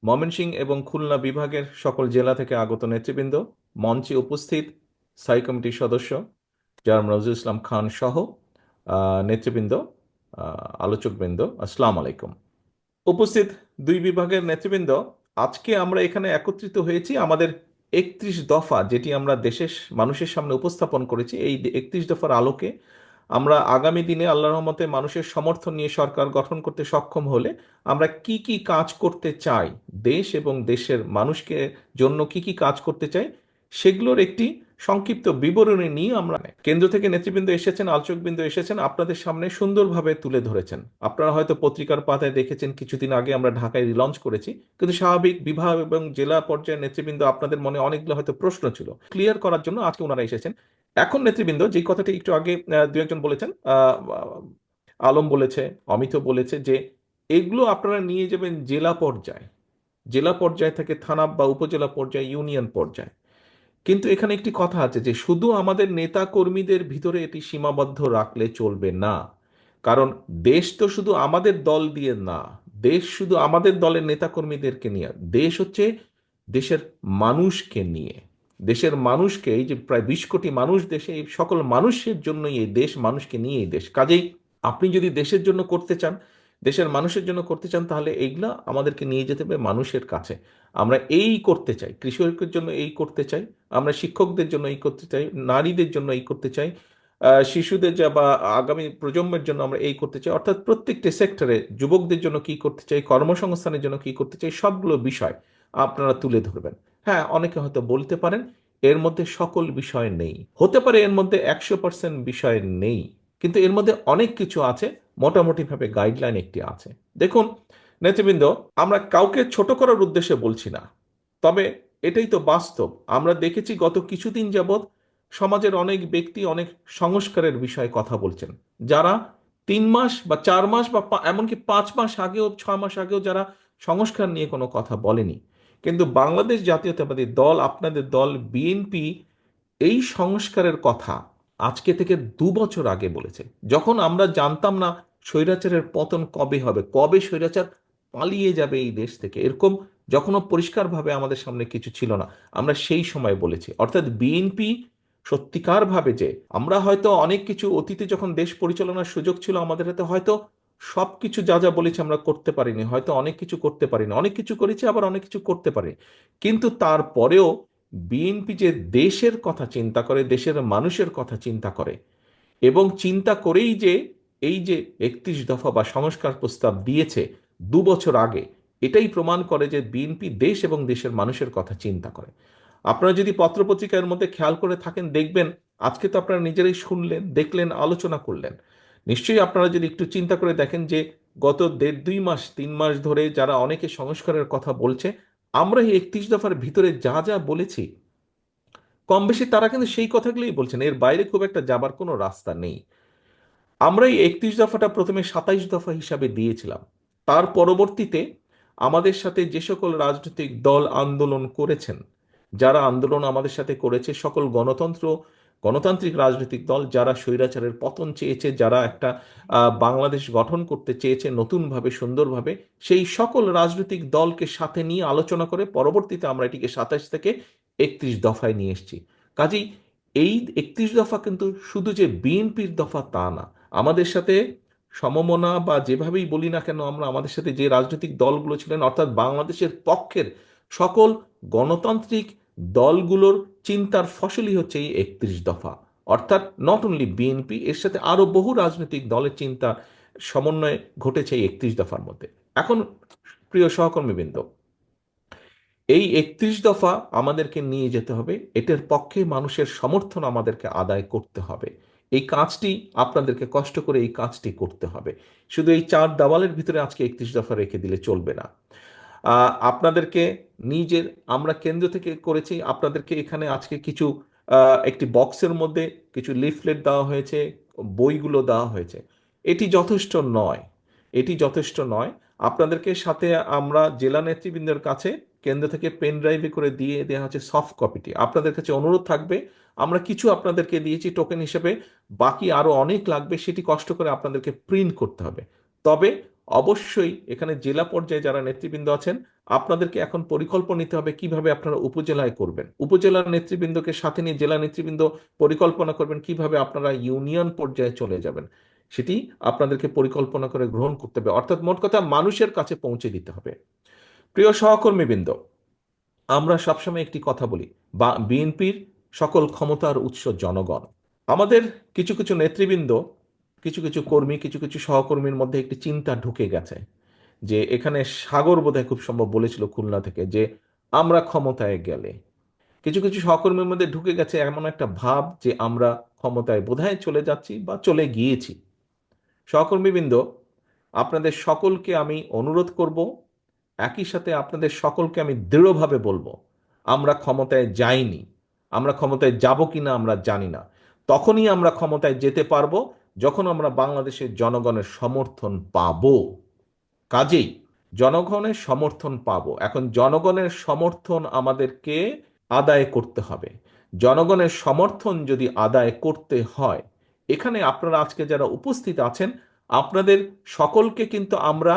ময়মনসিংহ এবং খুলনা বিভাগের সকল জেলা থেকে আগত নেতৃবৃন্দ, মঞ্চে উপস্থিত স্থায়ী কমিটির সদস্য জনাব নজরুল ইসলাম খান সহ নেতৃবৃন্দ, আলোচকবৃন্দ, আসসালাম আলাইকুম। উপস্থিত দুই বিভাগের নেতৃবৃন্দ, আজকে আমরা এখানে একত্রিত হয়েছি আমাদের 31 দফা, যেটি আমরা দেশের মানুষের সামনে উপস্থাপন করেছি। এই 31 দফার আলোকে আমরা আগামী দিনে আল্লাহর রহমতে মানুষের সমর্থন নিয়ে সরকার গঠন করতে সক্ষম হলে আমরা কি কি কাজ করতে চাই, দেশ এবং দেশের মানুষকে জন্য কি কি কাজ করতে চাই, সেগুলোর একটি সংক্ষিপ্ত বিবরণী নিয়ে আমরা কেন্দ্র থেকে নেতৃবৃন্দ এসেছেন, আলোচকবৃন্দ এসেছেন, আপনাদের সামনে সুন্দরভাবে তুলে ধরেছেন। আপনারা হয়তো পত্রিকার পাতায় দেখেছেন, কিছুদিন আগে আমরা ঢাকায় রিলঞ্চ করেছি, কিন্তু স্বাভাবিক বিভাগ এবং জেলা পর্যায়ের নেতৃবৃন্দ আপনাদের মনে অনেকগুলো হয়তো প্রশ্ন ছিল, ক্লিয়ার করার জন্য আজকে ওনারা এসেছেন। এখন নেতৃবৃন্দ যে কথাটি একটু আগে দু একজন বলেছেন, আলম বলেছে, অমিত বলেছে, যে এগুলো আপনারা নিয়ে যাবেন জেলা পর্যায়ে, জেলা পর্যায় থেকে থানা বা উপজেলা পর্যায়ে, ইউনিয়ন পর্যায়ে। কিন্তু এখানে একটি কথা আছে যে শুধু আমাদের নেতা কর্মীদের ভিতরে এটি সীমাবদ্ধ রাখলে চলবে না। কারণ দেশ তো শুধু আমাদের দল দিয়ে না, দেশ শুধু আমাদের দলের নেতা কর্মীদেরকে নিয়ে, দেশ হচ্ছে দেশের মানুষকে নিয়ে। দেশের মানুষকে, এই যে প্রায় 20 কোটি মানুষ দেশে, এই সকল মানুষের জন্যই এই দেশ, মানুষকে নিয়ে এই দেশ। কাজেই আপনি যদি দেশের জন্য করতে চান, দেশের মানুষের জন্য করতে চান, তাহলে এইগুলা আমাদেরকে নিয়ে যেতে হবে মানুষের কাছে। আমরা এই করতে চাই, কৃষকের জন্য এই করতে চাই, আমরা শিক্ষকদের জন্য এই করতে চাই, নারীদের জন্য এই করতে চাই, শিশুদের যা বা আগামী প্রজন্মের জন্য আমরা এই করতে চাই, অর্থাৎ প্রত্যেকটি সেক্টরে যুবকদের জন্য কি করতে চাই, কর্মসংস্থানের জন্য কি করতে চাই, সবগুলো বিষয় আপনারা তুলে ধরবেন। হ্যাঁ, অনেকে হয়তো বলতে পারেন এর মধ্যে সকল বিষয় নেই, হতে পারে এর মধ্যে 100% বিষয় নেই, কিন্তু এর মধ্যে অনেক কিছু আছে। মোটামুটিভাবে গাইডলাইন একটি আছে। দেখুন নেতৃবৃন্দ, আমরা কাউকে ছোট করার উদ্দেশ্যে বলছি না, তবে এটাই তো বাস্তব। আমরা দেখেছি গত কিছুদিন যাবৎ সমাজের অনেক ব্যক্তি অনেক সংস্কারের বিষয়ে কথা বলছেন, যারা 3 মাস বা 4 মাস বা এমনকি 5 মাস আগেও, 6 মাস আগেও যারা সংস্কার নিয়ে কোনো কথা বলেনি। কিন্তু বাংলাদেশ জাতীয়তাবাদী দল, আপনাদের দল বিএনপি, এই সংস্কারের কথা আজকে থেকে 2 বছর আগে বলেছে, যখন আমরা জানতাম না স্বৈরাচারের পতন কবে হবে, কবে স্বৈরাচার পালিয়ে যাবে এই দেশ থেকে, এরকম যখনও পরিষ্কারভাবে আমাদের সামনে কিছু ছিল না, আমরা সেই সময় বলেছি। অর্থাৎ বিএনপি সত্যিকার ভাবে, যে আমরা হয়তো অনেক কিছু অতীতে যখন দেশ পরিচালনার সুযোগ ছিল আমাদের হাতে, হয়তো সবকিছু যা যা বলেছি আমরা করতে পারিনি, হয়তো অনেক কিছু করতে পারিনি, অনেক কিছু করেছি, আবার অনেক কিছু করতে পারি। কিন্তু তারপরেও বিএনপি যে দেশের কথা চিন্তা করে, দেশের মানুষের কথা চিন্তা করে, এবং চিন্তা করেই যে এই যে 31 দফা বা সংস্কার প্রস্তাব দিয়েছে 2 বছর আগে, এটাই প্রমাণ করে যে বিএনপি দেশ এবং দেশের মানুষের কথা চিন্তা করে। আপনারা যদি পত্রপত্রিকার মধ্যে খেয়াল করে থাকেন, দেখবেন আজকে তো আপনারা নিজেরাই শুনলেন, দেখলেন, আলোচনা করলেন। নিশ্চয়ই আপনারা যদি একটু চিন্তা করে দেখেন যে গত 1.5-2 মাস 3 মাস ধরে যারা অনেকে সংস্কারের কথা বলছে, আমরা এই 31 দফার ভিতরে যা যা বলেছি, কম বেশি তারা কিন্তু সেই কথাগুলোই বলছেন, এর বাইরে খুব একটা যাবার কোনো রাস্তা নেই। আমরা এই 31 দফাটা প্রথমে 27 দফা হিসাবে দিয়েছিলাম। তার পরবর্তীতে আমাদের সাথে যে সকল রাজনৈতিক দল আন্দোলন করেছেন, যারা আন্দোলন আমাদের সাথে করেছে, সকল গণতান্ত্রিক রাজনৈতিক দল, যারা স্বৈরাচারের পতন চেয়েছে, যারা একটা বাংলাদেশ গঠন করতে চেয়েছে নতুনভাবে, সুন্দরভাবে, সেই সকল রাজনৈতিক দলকে সাথে নিয়ে আলোচনা করে পরবর্তীতে আমরা এটিকে 27 থেকে 31 দফায় নিয়ে এসেছি। কাজেই এই 31 দফা কিন্তু শুধু যে বিএনপির দফা তা না। আমাদের সাথে সমমনা বা যেভাবেই বলি না কেন আমরা, আমাদের সাথে যে রাজনৈতিক দলগুলো ছিলেন, অর্থাৎ বাংলাদেশের পক্ষের সকল গণতান্ত্রিক দলগুলোর চিন্তার ফসলই হচ্ছে এই 31 দফা। অর্থাৎ নট অনলি বিএনপি, এর সাথে আরো বহু রাজনৈতিক দলের চিন্তা সমন্বয়ে ঘটেছে এই 31 দফার মধ্যে। এখন প্রিয় সহকর্মীবৃন্দ, এই 31 দফা আমাদেরকে নিয়ে যেতে হবে, এটার পক্ষে মানুষের সমর্থন আমাদেরকে আদায় করতে হবে। এই কাজটি আপনাদেরকে কষ্ট করে এই কাজটি করতে হবে। শুধু এই চার দেওয়ালের ভিতরে আজকে 31 দফা রেখে দিলে চলবে না। আপনাদেরকে নিজের, আমরা কেন্দ্র থেকে করেছি, আপনাদেরকে এখানে আজকে কিছু একটি বক্সের মধ্যে কিছু লিফলেট দেওয়া হয়েছে, বইগুলো দেওয়া হয়েছে। এটি যথেষ্ট নয়, এটি যথেষ্ট নয়। আপনাদেরকে সাথে আমরা জেলা নেতৃবৃন্দের কাছে কেন্দ্র থেকে পেন ড্রাইভে করে দিয়ে দেওয়া হচ্ছে সফট কপিটি। আপনাদের কাছে অনুরোধ থাকবে, আমরা কিছু আপনাদেরকে দিয়েছি টোকেন হিসেবে, বাকি আরো অনেক লাগবে, সেটি কষ্ট করে আপনাদেরকে প্রিন্ট করতে হবে। তবে অবশ্যই এখানে জেলা পর্যায়ে যারা নেতৃবৃন্দ আছেন, আপনাদেরকে এখন পরিকল্পনা নিতে হবে কিভাবে আপনারা উপজেলায় করবেন, উপজেলার নেতৃবৃন্দকে সাথে নিয়ে জেলা নেতৃবৃন্দ পরিকল্পনা করবেন কিভাবে আপনারা ইউনিয়ন পর্যায়ে চলে যাবেন, সেটি আপনাদেরকে পরিকল্পনা করে গ্রহণ করতে হবে, অর্থাৎ মোট কথা মানুষের কাছে পৌঁছে দিতে হবে। প্রিয় সহকর্মীবৃন্দ, আমরা সবসময় একটি কথা বলি, বা বিএনপির সকল ক্ষমতার উৎস জনগণ। আমাদের কিছু কিছু নেতৃবৃন্দ, কিছু কিছু কর্মী, কিছু কিছু সহকর্মীর মধ্যে একটি চিন্তা ঢুকে গেছে যে এখানে সাগর বোধহয় খুব সম্ভব বলেছিল খুলনা থেকে, যে আমরা ক্ষমতায় গেলে, কিছু কিছু সহকর্মীর মধ্যে ঢুকে গেছে এমন একটা ভাব যে আমরা ক্ষমতায় বোধহয় চলে যাচ্ছি বা চলে গিয়েছি। সহকর্মীবৃন্দ, আপনাদের সকলকে আমি অনুরোধ করব, একই সাথে আপনাদের সকলকে আমি দৃঢ়ভাবে বলবো, আমরা ক্ষমতায় যাইনি। আমরা ক্ষমতায় যাব কিনা আমরা জানি না। তখনই আমরা ক্ষমতায় যেতে পারবো যখন আমরা বাংলাদেশের জনগণের সমর্থন পাবো। কাজেই জনগণের সমর্থন পাবো, এখন জনগণের সমর্থন আমাদেরকে আদায় করতে হবে। জনগণের সমর্থন যদি আদায় করতে হয়, এখানে আপনারা আজকে যারা উপস্থিত আছেন, আপনাদের সকলকে কিন্তু আমরা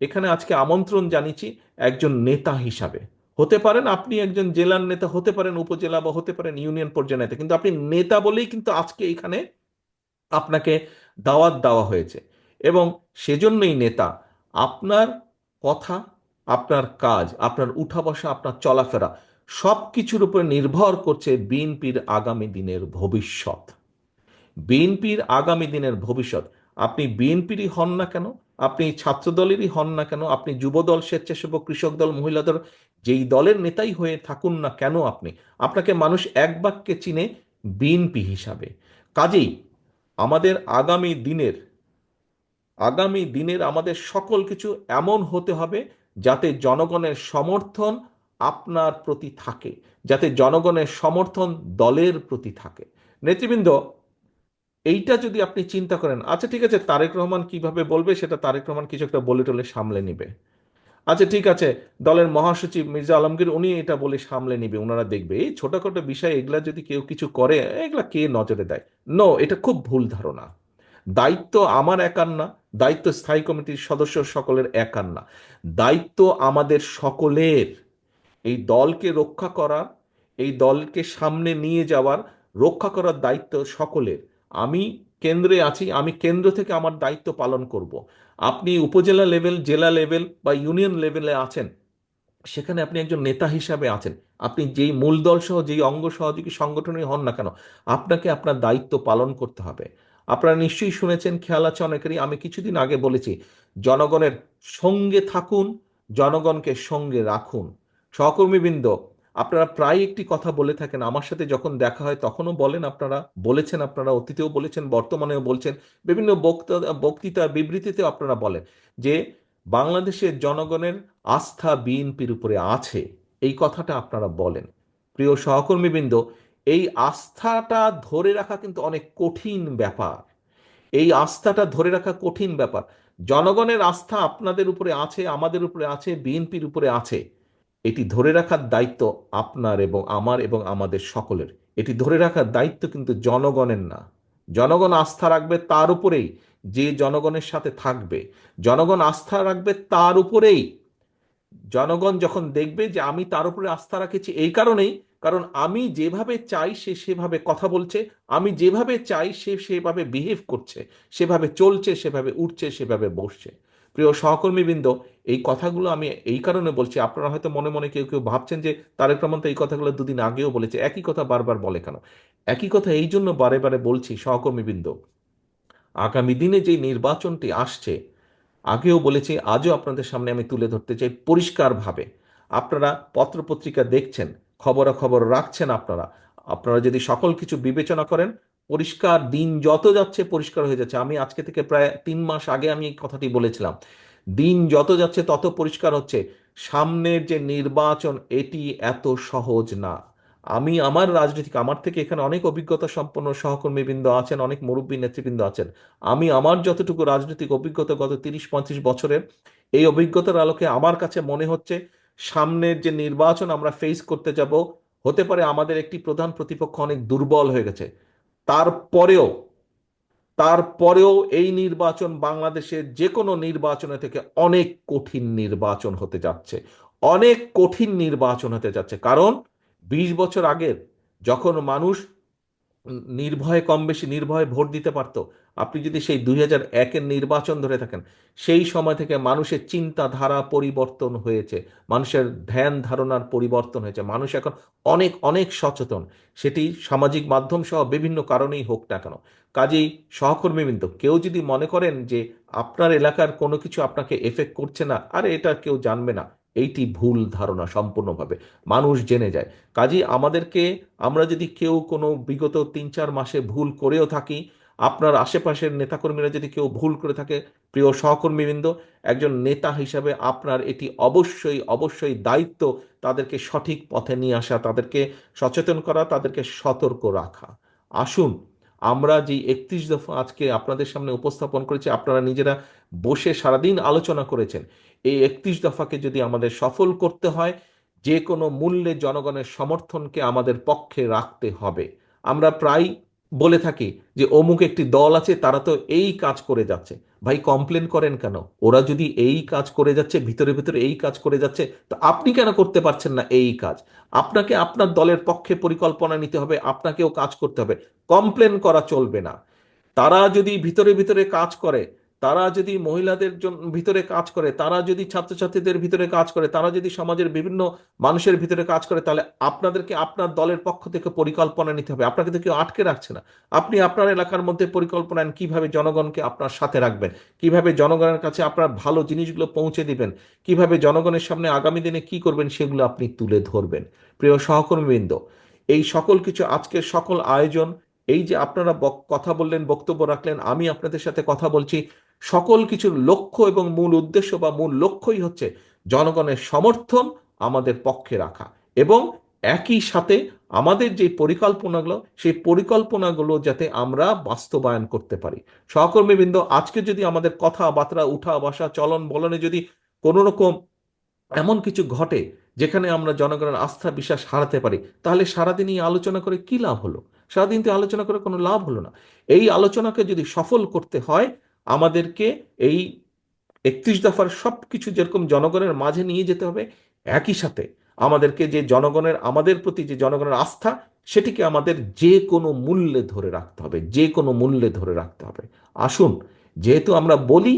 এখানে আজকে আমন্ত্রণ জানিয়েছি একজন নেতা হিসাবে। হতে পারেন আপনি একজন জেলার নেতা, হতে পারেন উপজেলা, বা হতে পারেন ইউনিয়ন পর্যায়ের নেতা, কিন্তু আপনি নেতা বলেই কিন্তু আজকে এখানে আপনাকে দাওয়াত দেওয়া হয়েছে। এবং সেজন্যই নেতা, আপনার কথা, আপনার কাজ, আপনার উঠা বসা, আপনার চলাফেরা সব কিছুর উপর নির্ভর করছে বিএনপির আগামী দিনের ভবিষ্যৎ। বিএনপির আগামী দিনের ভবিষ্যৎ, আপনি বিএনপিরই হন না কেন, আপনি ছাত্রদলেরই হন না কেন, আপনি যুবদল, স্বেচ্ছাসেবক, কৃষক দল, মহিলা দল, যেই দলের নেতাই হয়ে থাকুন না কেন, আপনাকে মানুষ এক বাক্যে চিনে বিএনপি হিসাবে। কাজেই আমাদের আগামী দিনের আমাদের সকল কিছু এমন হতে হবে যাতে জনগণের সমর্থন আপনার প্রতি থাকে, যাতে জনগণের সমর্থন দলের প্রতি থাকে। নেতৃবৃন্দ, এইটা যদি আপনি চিন্তা করেন, আচ্ছা ঠিক আছে, তারেক রহমান কিভাবে বলবে সেটা তারেক রহমান কিছু একটা বলে টলে সামলে নিবে। আচ্ছা ঠিক আছে, দলের মহাসচিব মির্জা আলমগীর উনি এটা বলে সামলে নিবে, ওনারা দেখবে। এই ছোটখাটো বিষয় এগুলা যদি কেউ কিছু করে, এগুলা কে নজরে দেয়? নো, এটা খুব ভুল ধারণা। দায়িত্ব আমার একার না, দায়িত্ব স্থায়ী কমিটির সদস্য সকলের একার না, দায়িত্ব আমাদের সকলের। এই দলকে রক্ষা করা, এই দলকে সামনে নিয়ে যাওয়ার, রক্ষা করার দায়িত্ব সকলের। আমি কেন্দ্রে আছি, আমি কেন্দ্র থেকে আমার দায়িত্ব পালন করব। আপনি উপজেলা লেভেল, জেলা লেভেল বা ইউনিয়ন লেভেলে আছেন, সেখানে আপনি একজন নেতা হিসাবে আছেন। আপনি যেই মূল দল সহ যেই অঙ্গ সহযোগী সংগঠনই হন না কেন, আপনাকে আপনার দায়িত্ব পালন করতে হবে। আপনারা নিশ্চয়ই শুনেছেন, খেয়াল আছে অনেকেরই, আমি কিছুদিন আগে বলেছি, জনগণের সঙ্গে থাকুন, জনগণকে সঙ্গে রাখুন। সহকর্মীবৃন্দ, আপনারা প্রায় একটি কথা বলে থাকেন, আমার সাথে যখন দেখা হয় তখনও বলেন, আপনারা বলেছেন, আপনারা অতীতেও বলেছেন, বর্তমানেও বলছেন, বিভিন্ন বক্তৃতা বিবৃতিতেও আপনারা বলেন যে বাংলাদেশের জনগণের আস্থা বিএনপির উপরে আছে। এই কথাটা আপনারা বলেন। প্রিয় সহকর্মীবৃন্দ, এই আস্থাটা ধরে রাখা কিন্তু অনেক কঠিন ব্যাপার। এই আস্থাটা ধরে রাখা কঠিন ব্যাপার। জনগণের আস্থা আপনাদের উপরে আছে, আমাদের উপরে আছে, বিএনপির উপরে আছে। এটি ধরে রাখার দায়িত্ব আপনার এবং আমার এবং আমাদের সকলের। এটি ধরে রাখার দায়িত্ব কিন্তু জনগণের না। জনগণ আস্থা রাখবে তার উপরেই, যে জনগণের সাথে থাকবে। জনগণ আস্থা রাখবে তার উপরেই, জনগণ যখন দেখবে যে আমি তার উপরে আস্থা রাখেছি এই কারণেই, কারণ আমি যেভাবে চাই সে সেভাবে কথা বলছে, আমি যেভাবে চাই সে সেভাবে বিহেভ করছে, সেভাবে চলছে, সেভাবে উঠছে, সেভাবে বসছে। প্রিয় সহকর্মীবৃন্দ, এই কথাগুলো আমি এই কারণে বলছি, আপনারা হয়তো মনে মনে কেউ কেউ ভাবছেন যে তারেক রহমান তো এই কথাগুলো দুদিন আগেও বলেছে, একই কথা বারবার বলে কেন? একই কথা এই জন্য বারে বারে বলছি সহকর্মীবৃন্দ, আগামী দিনে যে নির্বাচনটি আসছে, আগেও বলেছি, আজও আপনাদের সামনে আমি তুলে ধরতে চাই পরিষ্কারভাবে। আপনারা পত্রপত্রিকা দেখছেন, খবরাখবর রাখছেন, আপনারা আপনারা যদি সকল কিছু বিবেচনা করেন, পরিষ্কার, দিন যত যাচ্ছে পরিষ্কার হয়ে যাচ্ছে। আমি আজকে থেকে প্রায় 3 মাস আগে আমি এই কথাটি বলেছিলাম, দিন যত যাচ্ছে তত পরিষ্কার হচ্ছে সামনের যে নির্বাচন, এটি এত সহজ না। আমি আমার রাজনৈতিক, আমার থেকে এখানে অনেক অভিজ্ঞতা সম্পন্ন সহকর্মীবৃন্দ আছেন, অনেক মুরব্বী নেতৃবৃন্দ আছেন। আমি আমার যতটুকু রাজনৈতিক অভিজ্ঞতা গত 30-35 বছরের, এই অভিজ্ঞতার আলোকে আমার কাছে মনে হচ্ছে সামনের যে নির্বাচন আমরা ফেস করতে যাব, হতে পারে আমাদের একটি প্রধান প্রতিপক্ষ অনেক দুর্বল হয়ে গেছে, তারপরেও তারপরেও এই নির্বাচন বাংলাদেশের যে কোনো নির্বাচনের থেকে অনেক কঠিন নির্বাচন হতে যাচ্ছে, অনেক কঠিন নির্বাচন হতে যাচ্ছে, কারণ 20 বছর আগের যখন মানুষ নির্ভয়ে, কম বেশি নির্ভয়ে ভোট দিতে পারতো, আপনি যদি সেই 2001-এর নির্বাচন ধরে থাকেন, সেই সময় থেকে মানুষের চিন্তাধারা পরিবর্তন হয়েছে, মানুষের ধ্যান ধারণার পরিবর্তন হয়েছে, মানুষ এখন অনেক অনেক সচেতন, সেটি সামাজিক মাধ্যম সহ বিভিন্ন কারণেই হোক না কেন। কাজেই সহকর্মীবৃন্দ, কেউ যদি মনে করেন যে আপনার এলাকার কোনো কিছু আপনাকে এফেক্ট করছে না, আরে এটা কেউ জানবে না, এইটি ভুল ধারণা সম্পূর্ণভাবে, মানুষ জেনে যায়। কাজেই আমাদেরকে, আমরা যদি কেউ কোনো বিগত 3-4 মাসে ভুল করেও থাকি, আপনার আশেপাশের নেতাকর্মীরা যদি কেউ ভুল করে থাকে, প্রিয় সহকর্মীবৃন্দ, একজন নেতা হিসাবে আপনার এটি অবশ্যই অবশ্যই দায়িত্ব তাদেরকে সঠিক পথে নিয়ে আসা, তাদেরকে সচেতন করা, তাদেরকে সতর্ক রাখা। আসুন, আমরা যে 31 দফা আজকে আপনাদের সামনে উপস্থাপন করেছি, আপনারা নিজেরা বসে সারাদিন আলোচনা করেছেন, এই 31 দফাকে যদি আমাদের সফল করতে হয়, যে কোনো মূল্যে জনগণের সমর্থনকে আমাদের পক্ষে রাখতে হবে। আমরা প্রায় বলে থাকি যে অমুক একটি দল আছে, তারা তো এই কাজ করে যাচ্ছে। ভাই, কমপ্লেন করেন কেন? ওরা যদি এই কাজ করে যাচ্ছে, ভিতরে ভিতরে এই কাজ করে যাচ্ছে, তো আপনি কেন করতে পারছেন না এই কাজ? আপনাকে আপনার দলের পক্ষে পরিকল্পনা নিতে হবে, আপনাকেও কাজ করতে হবে, কমপ্লেন করা চলবে না। তারা যদি ভিতরে ভিতরে কাজ করে, তারা যদি মহিলাদের জন্য ভিতরে কাজ করে, তারা যদি ছাত্রছাত্রীদের ভিতরে কাজ করে, তারা যদি সমাজের বিভিন্ন মানুষের ভিতরে কাজ করে, তাহলে আপনাদেরকে আপনার দলের পক্ষ থেকে পরিকল্পনা নিতে হবে। আপনাকে তো কেউ আটকে রাখছে না। আপনি আপনার এলাকার মধ্যে পরিকল্পনা নেন, কিভাবে জনগণকে আপনার সাথে রাখবেন, কিভাবে জনগণের কাছে আপনার ভালো জিনিসগুলো পৌঁছে দিবেন, কিভাবে জনগণের সামনে আগামী দিনে কি করবেন সেগুলো আপনি তুলে ধরবেন। প্রিয় সহকর্মীবৃন্দ, এই সকল কিছু, আজকের সকল আয়োজন, এই যে আপনারা কথা বললেন, বক্তব্য রাখলেন, আমি আপনাদের সাথে কথা বলছি, সকল কিছুর লক্ষ্য এবং মূল উদ্দেশ্য বা মূল লক্ষ্যই হচ্ছে জনগণের সমর্থন আমাদের পক্ষে রাখা, এবং একই সাথে আমাদের যে পরিকল্পনাগুলো, সেই পরিকল্পনাগুলো যাতে আমরা বাস্তবায়ন করতে পারি। সহকর্মীবৃন্দ, আজকে যদি আমাদের কথাবার্তা, উঠা বসা, চলন বলনে যদি কোনো রকম এমন কিছু ঘটে যেখানে আমরা জনগণের আস্থা বিশ্বাস হারাতে পারি, তাহলে সারাদিন এই আলোচনা করে কি লাভ হলো? সারাদিন তো আলোচনা করে কোনো লাভ হলো না। এই আলোচনাকে যদি সফল করতে হয়, আমাদেরকে এই 31 দফার সব কিছু যেরকম জনগণের মাঝে নিয়ে যেতে হবে, একই সাথে আমাদেরকে যে জনগণের, আমাদের প্রতি যে জনগণের আস্থা, সেটিকে আমাদের যে কোনো মূল্যে ধরে রাখতে হবে, যে কোনো মূল্যে ধরে রাখতে হবে। আসুন, যেহেতু আমরা বলি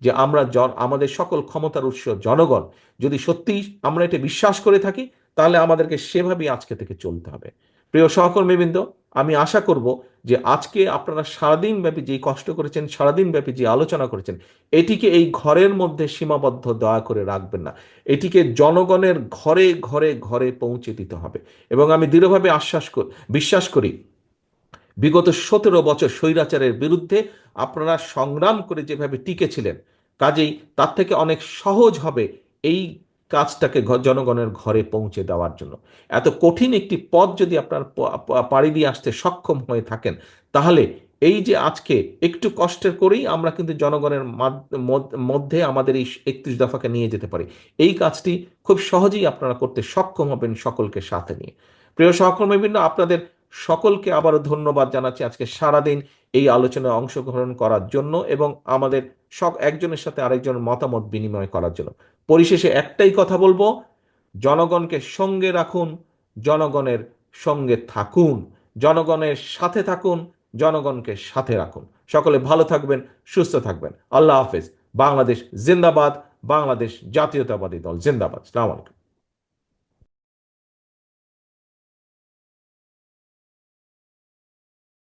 যে আমরা আমাদের সকল ক্ষমতার উৎস জনগণ, যদি সত্যিই আমরা এটা বিশ্বাস করে থাকি, তাহলে আমাদেরকে সেভাবেই আজকে থেকে চলতে হবে। প্রিয় সহকর্মীবৃন্দ, আমি আশা করব যে আজকে আপনারা সারাদিন ব্যাপী যে কষ্ট করেছেন, সারাদিন ব্যাপী যে আলোচনা করেছেন, এটিকে এই ঘরের মধ্যে সীমাবদ্ধ দয়া করে রাখবেন না। এটিকে জনগণের ঘরে ঘরে ঘরে পৌঁছে দিতে হবে। এবং আমি দৃঢ়ভাবে বিশ্বাস করি, বিগত 17 বছর স্বৈরাচারের বিরুদ্ধে আপনারা সংগ্রাম করে যেভাবে টিকেছিলেন, কাজেই তার থেকে অনেক সহজ হবে এই কাজটাকে জনগণের ঘরে পৌঁছে দেওয়ার জন্য। এত কঠিন একটি পথ যদি আপনার পাড়ি দিয়ে আসতে সক্ষম হয়ে থাকেন, তাহলে এই যে আজকে একটু কষ্টের করেই আমরা কিন্তু জনগণের মধ্যে আমাদের এই 31 দফাকে নিয়ে যেতে পারি। এই কাজটি খুব সহজেই আপনারা করতে সক্ষম হবেন সকলকে সাথে নিয়ে। প্রিয় সহকর্মীবৃন্দ, আপনাদের সকলকে আবারও ধন্যবাদ জানাচ্ছি আজকে সারাদিন এই আলোচনায় অংশগ্রহণ করার জন্য, এবং আমাদের একজনের সাথে আরেকজনের মতামত বিনিময় করার জন্য। পরিশেষে একটাই কথা বলবো, জনগণকে সঙ্গে রাখুন, জনগণের সঙ্গে থাকুন, জনগণের সাথে থাকুন, জনগণকে সাথে রাখুন। সকলে ভালো থাকবেন, সুস্থ থাকবেন। আল্লাহ হাফেজ। বাংলাদেশ জিন্দাবাদ। বাংলাদেশ জাতীয়তাবাদী দল জিন্দাবাদ। আসসালামু আলাইকুম।